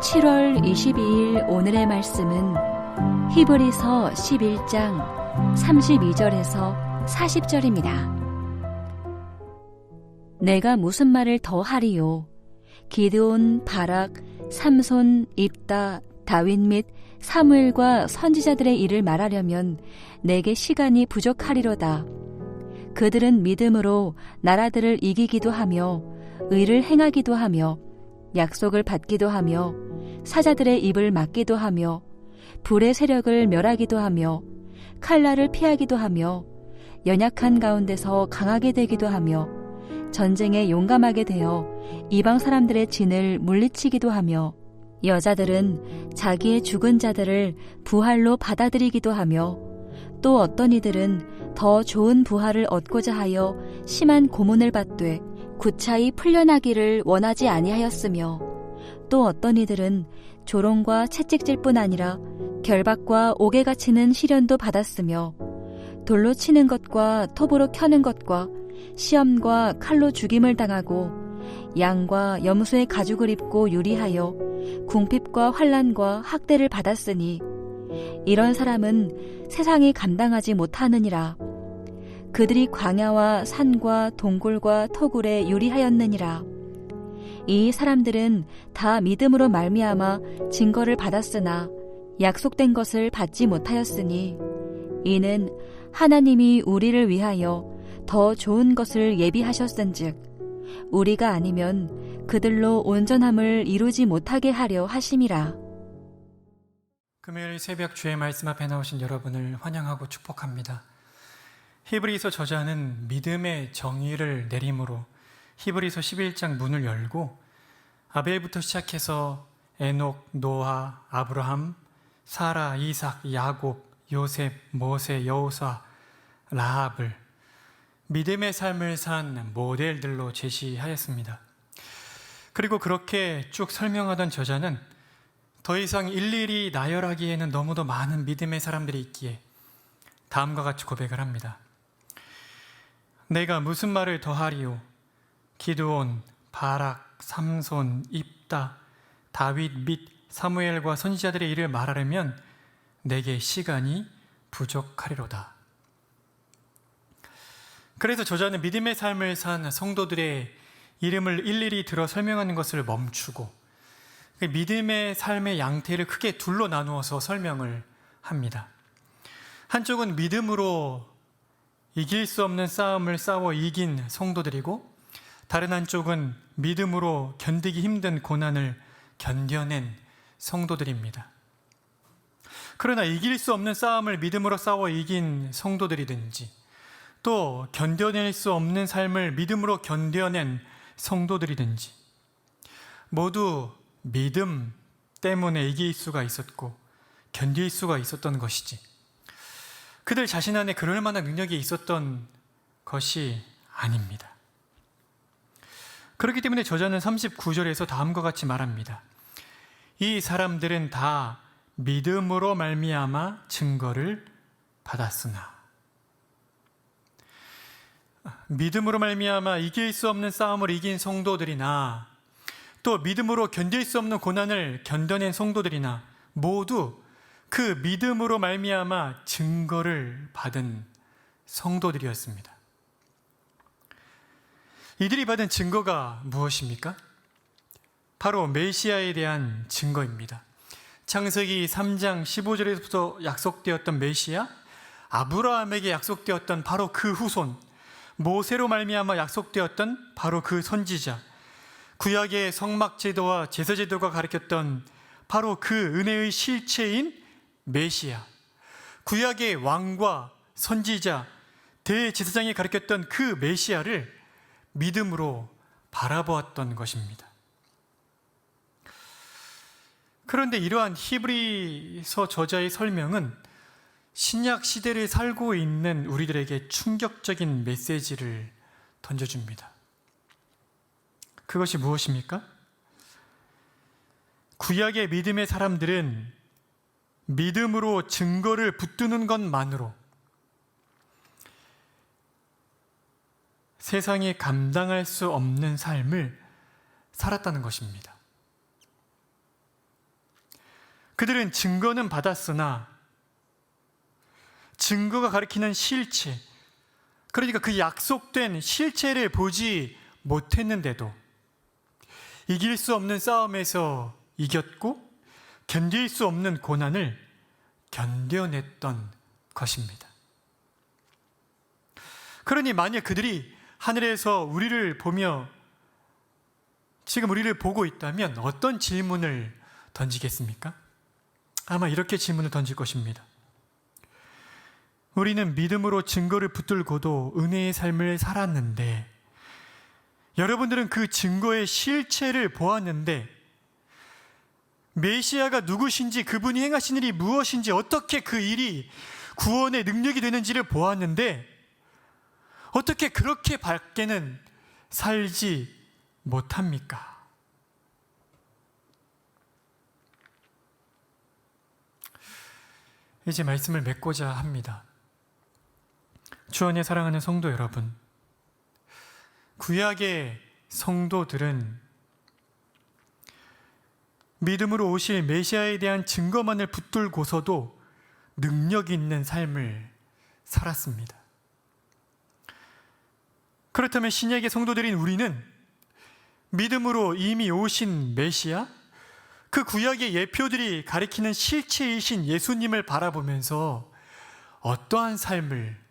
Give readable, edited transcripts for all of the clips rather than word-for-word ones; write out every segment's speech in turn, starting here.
7월 22일 오늘의 말씀은 히브리서 11장 32절에서 40절입니다. 내가 무슨 말을 더 하리요? 기드온, 바락, 삼손, 입다, 다윗 및 사무엘과 선지자들의 일을 말하려면 내게 시간이 부족하리로다. 그들은 믿음으로 나라들을 이기기도 하며 의를 행하기도 하며 약속을 받기도 하며 사자들의 입을 막기도 하며 불의 세력을 멸하기도 하며 칼날을 피하기도 하며 연약한 가운데서 강하게 되기도 하며 전쟁에 용감하게 되어 이방 사람들의 진을 물리치기도 하며 여자들은 자기의 죽은 자들을 부활로 받아들이기도 하며 또 어떤 이들은 더 좋은 부활을 얻고자 하여 심한 고문을 받되 구차히 풀려나기를 원하지 아니하였으며 또 어떤 이들은 조롱과 채찍질 뿐 아니라 결박과 옥에 갇히는 시련도 받았으며 돌로 치는 것과 톱으로 켜는 것과 시험과 칼로 죽임을 당하고 양과 염소의 가죽을 입고 유리하여 궁핍과 환난과 학대를 받았으니 이런 사람은 세상이 감당하지 못하느니라. 그들이 광야와 산과 동굴과 토굴에 유리하였느니라. 이 사람들은 다 믿음으로 말미암아 증거를 받았으나 약속된 것을 받지 못하였으니 이는 하나님이 우리를 위하여 더 좋은 것을 예비하셨은즉 우리가 아니면 그들로 온전함을 이루지 못하게 하려 하심이라. 금요일 새벽 주의 말씀 앞에 나오신 여러분을 환영하고 축복합니다. 히브리서 저자는 믿음의 정의를 내림으로 히브리서 11장 문을 열고 아벨부터 시작해서 에녹, 노아, 아브라함, 사라, 이삭, 야곱, 요셉, 모세, 여호사, 라합을 믿음의 삶을 산 모델들로 제시하였습니다. 그리고 그렇게 쭉 설명하던 저자는 더 이상 일일이 나열하기에는 너무도 많은 믿음의 사람들이 있기에 다음과 같이 고백을 합니다. 내가 무슨 말을 더하리요? 기드온, 바락, 삼손, 입다, 다윗 및 사무엘과 선지자들의 일을 말하려면 내게 시간이 부족하리로다. 그래서 저자는 믿음의 삶을 산 성도들의 이름을 일일이 들어 설명하는 것을 멈추고 믿음의 삶의 양태를 크게 둘로 나누어서 설명을 합니다. 한쪽은 믿음으로 이길 수 없는 싸움을 싸워 이긴 성도들이고 다른 한쪽은 믿음으로 견디기 힘든 고난을 견뎌낸 성도들입니다. 그러나 이길 수 없는 싸움을 믿음으로 싸워 이긴 성도들이든지 또 견뎌낼 수 없는 삶을 믿음으로 견뎌낸 성도들이든지 모두 믿음 때문에 이길 수가 있었고 견딜 수가 있었던 것이지 그들 자신 안에 그럴 만한 능력이 있었던 것이 아닙니다. 그렇기 때문에 저자는 39절에서 다음과 같이 말합니다. 이 사람들은 다 믿음으로 말미암아 증거를 받았으나 믿음으로 말미암아 이길 수 없는 싸움을 이긴 성도들이나 또 믿음으로 견딜 수 없는 고난을 견뎌낸 성도들이나 모두 그 믿음으로 말미암아 증거를 받은 성도들이었습니다. 이들이 받은 증거가 무엇입니까? 바로 메시아에 대한 증거입니다. 창세기 3장 15절에서부터 약속되었던 메시아, 아브라함에게 약속되었던 바로 그 후손, 모세로 말미암아 약속되었던 바로 그 선지자, 구약의 성막제도와 제사제도가 가르쳤던 바로 그 은혜의 실체인 메시아, 구약의 왕과 선지자, 대제사장이 가르쳤던 그 메시아를 믿음으로 바라보았던 것입니다. 그런데 이러한 히브리서 저자의 설명은 신약 시대를 살고 있는 우리들에게 충격적인 메시지를 던져줍니다. 그것이 무엇입니까? 구약의 믿음의 사람들은 믿음으로 증거를 붙드는 것만으로 세상이 감당할 수 없는 삶을 살았다는 것입니다. 그들은 증거는 받았으나 증거가 가리키는 실체, 그러니까 그 약속된 실체를 보지 못했는데도 이길 수 없는 싸움에서 이겼고 견딜 수 없는 고난을 견뎌냈던 것입니다. 그러니 만약 그들이 하늘에서 우리를 보며 지금 우리를 보고 있다면 어떤 질문을 던지겠습니까? 아마 이렇게 질문을 던질 것입니다. 우리는 믿음으로 증거를 붙들고도 은혜의 삶을 살았는데, 여러분들은 그 증거의 실체를 보았는데, 메시아가 누구신지, 그분이 행하신 일이 무엇인지, 어떻게 그 일이 구원의 능력이 되는지를 보았는데 어떻게 그렇게 밝게는 살지 못합니까? 이제 말씀을 맺고자 합니다. 주 안에 사랑하는 성도 여러분, 구약의 성도들은 믿음으로 오실 메시아에 대한 증거만을 붙들고서도 능력 있는 삶을 살았습니다. 그렇다면 신약의 성도들인 우리는 믿음으로 이미 오신 메시아, 그 구약의 예표들이 가리키는 실체이신 예수님을 바라보면서 어떠한 삶을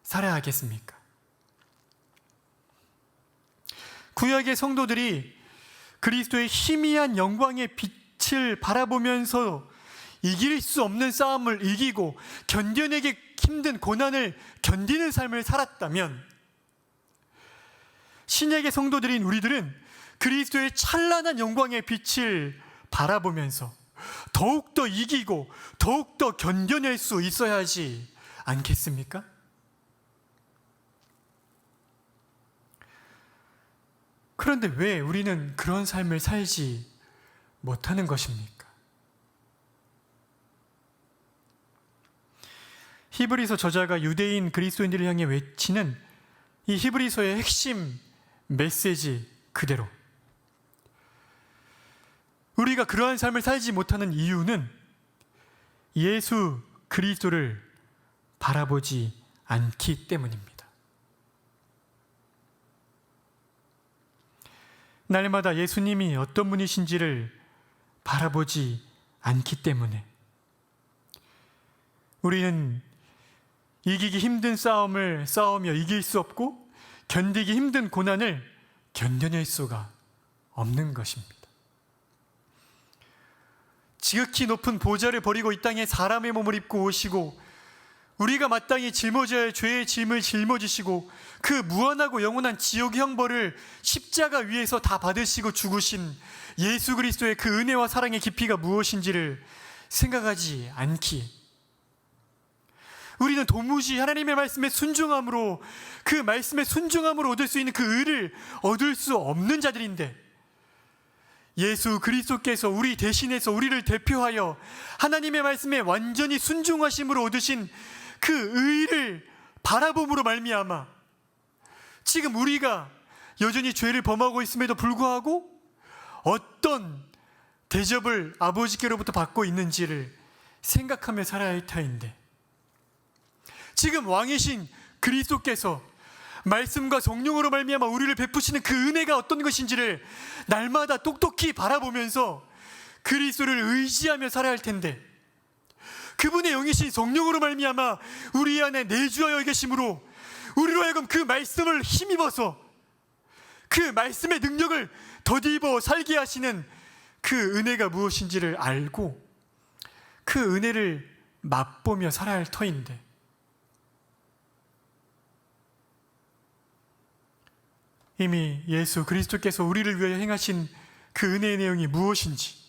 살아야 하겠습니까? 구약의 성도들이 그리스도의 희미한 영광의 빛을 바라보면서 이길 수 없는 싸움을 이기고 견뎌내기 힘든 고난을 견디는 삶을 살았다면, 신약의 성도들인 우리들은 그리스도의 찬란한 영광의 빛을 바라보면서 더욱더 이기고 더욱더 견뎌낼 수 있어야 하지 않겠습니까? 그런데 왜 우리는 그런 삶을 살지 못하는 것입니까? 히브리서 저자가 유대인 그리스도인들을 향해 외치는 이 히브리서의 핵심 메시지 그대로, 우리가 그러한 삶을 살지 못하는 이유는 예수 그리스도를 바라보지 않기 때문입니다. 날마다 예수님이 어떤 분이신지를 바라보지 않기 때문에 우리는 이기기 힘든 싸움을 싸우며 이길 수 없고 견디기 힘든 고난을 견뎌낼 수가 없는 것입니다. 지극히 높은 보좌를 버리고 이 땅에 사람의 몸을 입고 오시고 우리가 마땅히 짊어져야 할 죄의 짐을 짊어지시고 그 무한하고 영원한 지옥의 형벌을 십자가 위에서 다 받으시고 죽으신 예수 그리스도의 그 은혜와 사랑의 깊이가 무엇인지를 생각하지 않기에 우리는 도무지 하나님의 말씀에 순종함으로, 그 말씀에 순종함으로 얻을 수 있는 그 의를 얻을 수 없는 자들인데, 예수 그리스도께서 우리 대신해서 우리를 대표하여 하나님의 말씀에 완전히 순종하심으로 얻으신 그 의를 바라봄으로 말미암아 지금 우리가 여전히 죄를 범하고 있음에도 불구하고 어떤 대접을 아버지께로부터 받고 있는지를 생각하며 살아야 할 터인데, 지금 왕이신 그리스도께서 말씀과 성령으로 말미암아 우리를 베푸시는 그 은혜가 어떤 것인지를 날마다 똑똑히 바라보면서 그리스도를 의지하며 살아야 할 텐데, 그분의 영이신 성령으로 말미암아 우리 안에 내주하여 계심으로 우리로 하여금 그 말씀을 힘입어서 그 말씀의 능력을 덧입어 살게 하시는 그 은혜가 무엇인지를 알고 그 은혜를 맛보며 살아야 할 터인데, 이미 예수 그리스도께서 우리를 위하여 행하신 그 은혜의 내용이 무엇인지,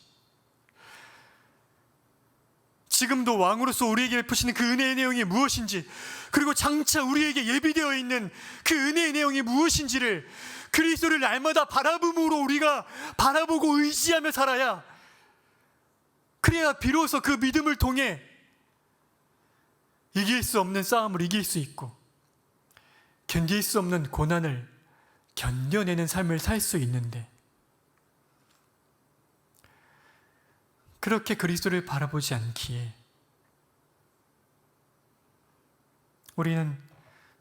지금도 왕으로서 우리에게 베푸시는 그 은혜의 내용이 무엇인지, 그리고 장차 우리에게 예비되어 있는 그 은혜의 내용이 무엇인지를 그리스도를 날마다 바라봄으로 우리가 바라보고 의지하며 살아야, 그래야 비로소 그 믿음을 통해 이길 수 없는 싸움을 이길 수 있고 견딜 수 없는 고난을 견뎌내는 삶을 살 수 있는데, 그렇게 그리스도를 바라보지 않기에 우리는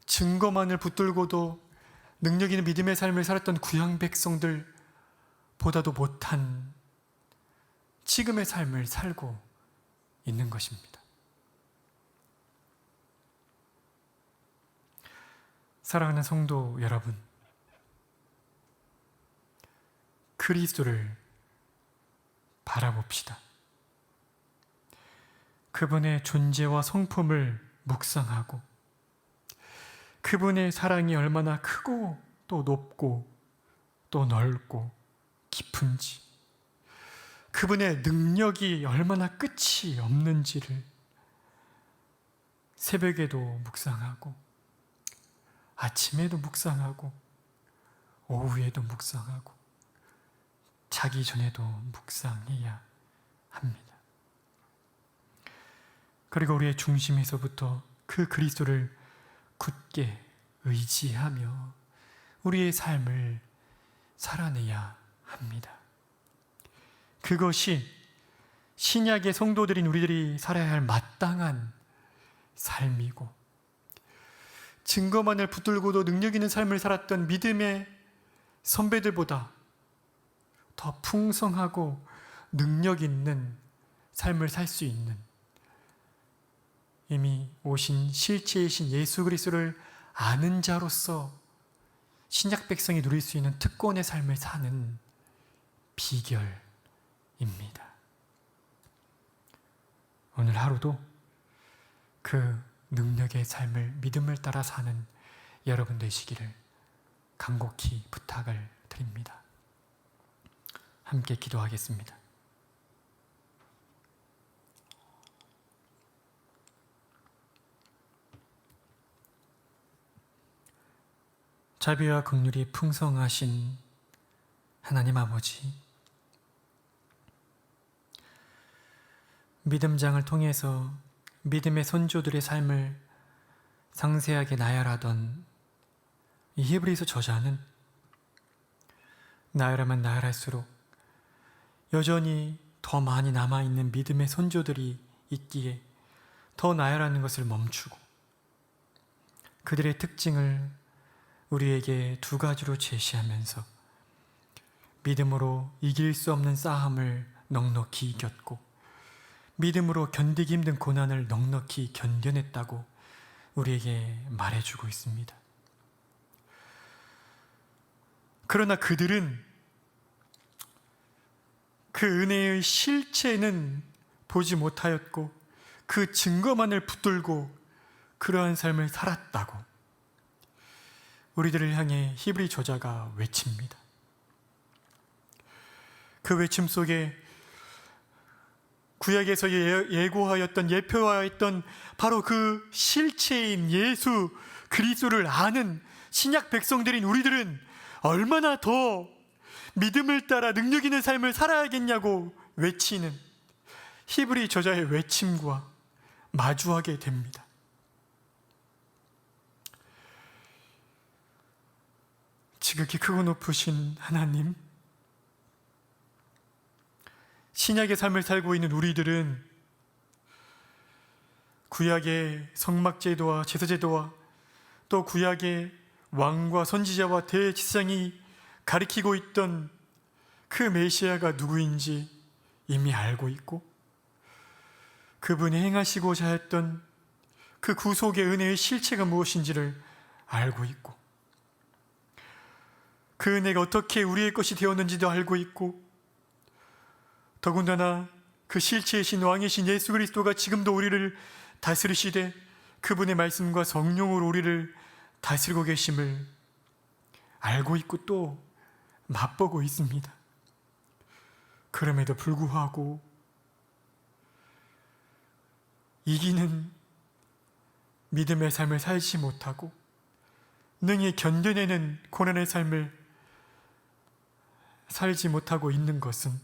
증거만을 붙들고도 능력 있는 믿음의 삶을 살았던 구약 백성들보다도 못한 지금의 삶을 살고 있는 것입니다. 사랑하는 성도 여러분, 그리스도를 바라봅시다. 그분의 존재와 성품을 묵상하고 그분의 사랑이 얼마나 크고 또 높고 또 넓고 깊은지, 그분의 능력이 얼마나 끝이 없는지를 새벽에도 묵상하고 아침에도 묵상하고 오후에도 묵상하고 자기 전에도 묵상해야 합니다. 그리고 우리의 중심에서부터 그 그리스도를 굳게 의지하며 우리의 삶을 살아내야 합니다. 그것이 신약의 성도들인 우리들이 살아야 할 마땅한 삶이고, 증거만을 붙들고도 능력 있는 삶을 살았던 믿음의 선배들보다 더 풍성하고 능력 있는 삶을 살 수 있는, 이미 오신 실체이신 예수 그리스도를 아는 자로서 신약 백성이 누릴 수 있는 특권의 삶을 사는 비결입니다. 오늘 하루도 그 능력의 삶을 믿음을 따라 사는 여러분 되시기를 간곡히 부탁을 드립니다. 함께 기도하겠습니다. 자비와 긍휼이 풍성하신 하나님 아버지, 믿음장을 통해서 믿음의 선조들의 삶을 상세하게 나열하던 이 히브리서 저자는 나열하면 나열할수록 여전히 더 많이 남아있는 믿음의 선조들이 있기에 더 나열하는 것을 멈추고 그들의 특징을 우리에게 두 가지로 제시하면서 믿음으로 이길 수 없는 싸움을 넉넉히 이겼고 믿음으로 견디기 힘든 고난을 넉넉히 견뎌냈다고 우리에게 말해주고 있습니다. 그러나 그들은 그 은혜의 실체는 보지 못하였고 그 증거만을 붙들고 그러한 삶을 살았다고 우리들을 향해 히브리 저자가 외칩니다. 그 외침 속에 구약에서 예고하였던 예표하였던 바로 그 실체인 예수 그리스도를 아는 신약 백성들인 우리들은 얼마나 더 믿음을 따라 능력 있는 삶을 살아야겠냐고 외치는 히브리 저자의 외침과 마주하게 됩니다. 지극히 크고 높으신 하나님, 신약의 삶을 살고 있는 우리들은 구약의 성막제도와 제사제도와 또 구약의 왕과 선지자와 대제사장이 가리키고 있던 그 메시아가 누구인지 이미 알고 있고 그분이 행하시고자 했던 그 구속의 은혜의 실체가 무엇인지를 알고 있고 그 은혜가 어떻게 우리의 것이 되었는지도 알고 있고 더군다나 그 실체이신 왕이신 예수 그리스도가 지금도 우리를 다스리시되 그분의 말씀과 성령으로 우리를 다스리고 계심을 알고 있고 또 맛보고 있습니다. 그럼에도 불구하고 이기는 믿음의 삶을 살지 못하고 능히 견뎌내는 고난의 삶을 살지 못하고 있는 것은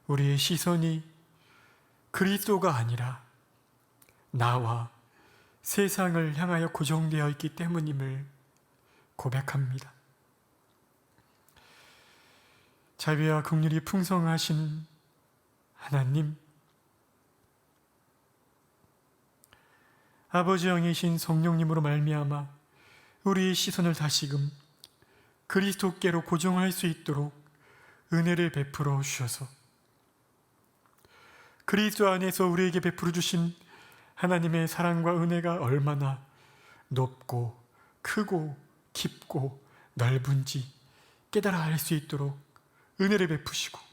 우리의 시선이 그리스도가 아니라 나와 세상을 향하여 고정되어 있기 때문임을 고백합니다. 자비와 긍휼이 풍성하신 하나님, 아버지 영이신 성령님으로 말미암아 우리의 시선을 다시금 그리스도께로 고정할 수 있도록 은혜를 베풀어 주셔서 그리스도 안에서 우리에게 베풀어 주신 하나님의 사랑과 은혜가 얼마나 높고 크고 깊고 넓은지 깨달아 알 수 있도록 은혜를 베푸시고,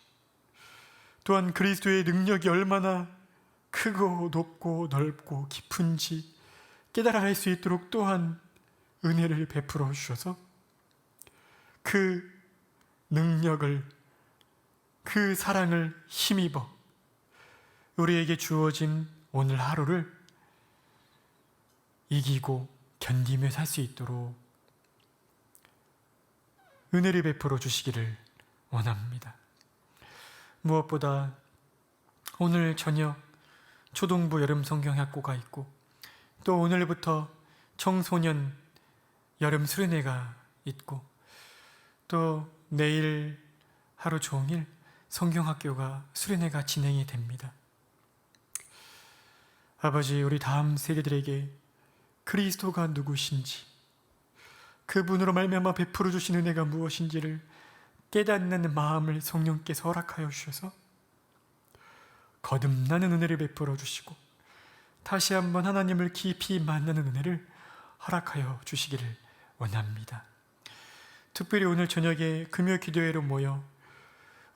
또한 그리스도의 능력이 얼마나 크고 높고 넓고 깊은지 깨달아 알 수 있도록 또한 은혜를 베풀어 주셔서 그 능력을, 그 사랑을 힘입어 우리에게 주어진 오늘 하루를 이기고 견디며 살 수 있도록 은혜를 베풀어 주시기를 원합니다. 무엇보다 오늘 저녁 초동부 여름 성경학고가 있고, 또 오늘부터 청소년 여름 수련회가 있고, 또 내일 하루 종일 성경학교가 수련회가 진행이 됩니다. 아버지, 우리 다음 세대들에게 그리스도가 누구신지, 그분으로 말미암아 베풀어 주신 은혜가 무엇인지를 깨닫는 마음을 성령께서 허락하여 주셔서 거듭나는 은혜를 베풀어 주시고 다시 한번 하나님을 깊이 만나는 은혜를 허락하여 주시기를 원합니다. 특별히 오늘 저녁에 금요 기도회로 모여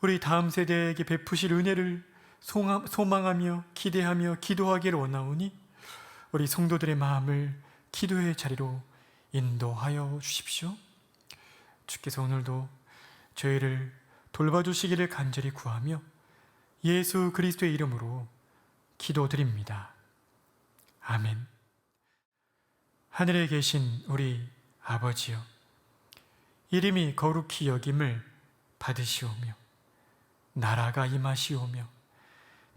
우리 다음 세대에게 베푸실 은혜를 소망하며 기대하며 기도하기를 원하오니 우리 성도들의 마음을 기도의 자리로 인도하여 주십시오. 주께서 오늘도 저희를 돌봐주시기를 간절히 구하며 예수 그리스도의 이름으로 기도드립니다. 아멘. 하늘에 계신 우리 아버지여, 이름이 거룩히 여김을 받으시오며 나라가 임하시오며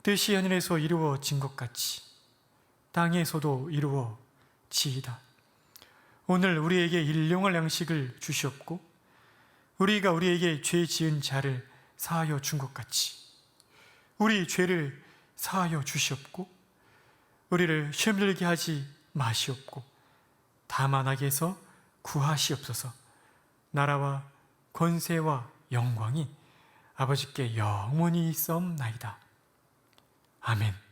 뜻이 하늘에서 이루어진 것 같이 땅에서도 이루어지이다. 오늘 우리에게 일용할 양식을 주시옵고 우리가 우리에게 죄 지은 자를 사하여 준 것 같이 우리 죄를 사하여 주시옵고 우리를 시험 들게 하지 마시옵고 다만 악에서 구하시옵소서. 나라와 권세와 영광이 아버지께 영원히 있사옵나이다. 아멘.